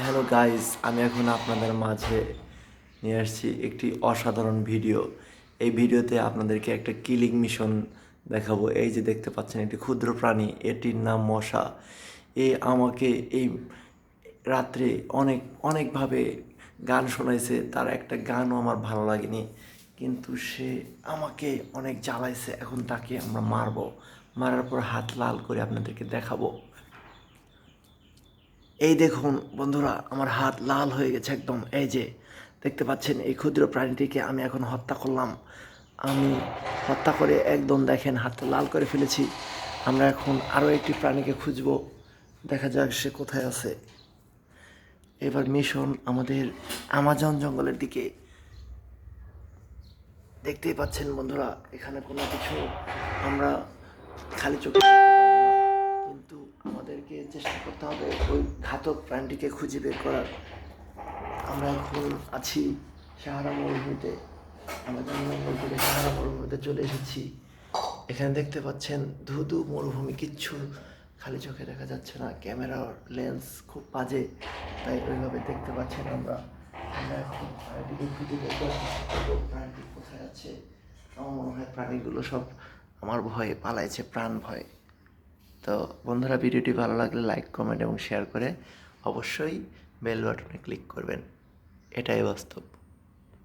Hello guys, আমি এখন আপনাদের মাঝে নিয়ে আসছি একটি অসাধারণ ভিডিও। এই ভিডিওতে আপনাদেরকে একটা কিলিং মিশন দেখাবো। এই যে দেখতে পাচ্ছেন একটি ক্ষুদ্র প্রাণী, এটির নাম মশা। আমাকে এই রাত্রে অনেকভাবে গান শোনাইছে। তার একটা গানও আমার ভালো লাগেনি, কিন্তু সে আমাকে অনেক জ্বালাইছে। এখন তাকে আমরা মারবো, মারার পর হাত লাল করে আপনাদেরকে দেখাবো। এই দেখুন বন্ধুরা, আমার হাত লাল হয়ে গেছে একদম। এই যে দেখতে পাচ্ছেন, এই ক্ষুদ্র প্রাণীটিকে আমি এখন হত্যা করলাম। আমি হত্যা করে একদম দেখেন হাতটা লাল করে ফেলেছি। আমরা এখন আরও একটি প্রাণীকে খুঁজব, দেখা যাক সে কোথায় আছে। এবার মিশন আমাদের আমাজন জঙ্গলের দিকে। দেখতেই পাচ্ছেন বন্ধুরা, এখানে কোনো কিছু আমরা খালি চোখে দেখতে পাবো না, কিন্তু আমাদেরকে চেষ্টা করতে হবে ওই ঘাতক প্রাণীটিকে খুঁজে বের করার। আমরা এখন আছি সাহারা মরুভূমিতে। আমাজন জঙ্গল থেকে সাহারা মরুভূমিতে চলে এসেছি। এখানে দেখতে পাচ্ছেন ধুধু মরুভূমি, কিচ্ছু খালি চোখে দেখা যাচ্ছে না। ক্যামেরার লেন্স খুব বাজে, তাই ওইভাবে দেখতে পাচ্ছেন। আমরা এখন প্রাণীটিকে খুঁজে বের করার চেষ্টা করবো, প্রাণীটি কোথায় আছে। আমার মনে হয় প্রাণীগুলো সব আমার ভয়ে পালাইছে, প্রাণ ভয়। তো বন্ধুরা, ভিডিওটি ভালো লাগলে লাইক, কমেন্ট এবং শেয়ার করে অবশ্যই বেল বাটনে ক্লিক করবেন। এটাই বাস্তব।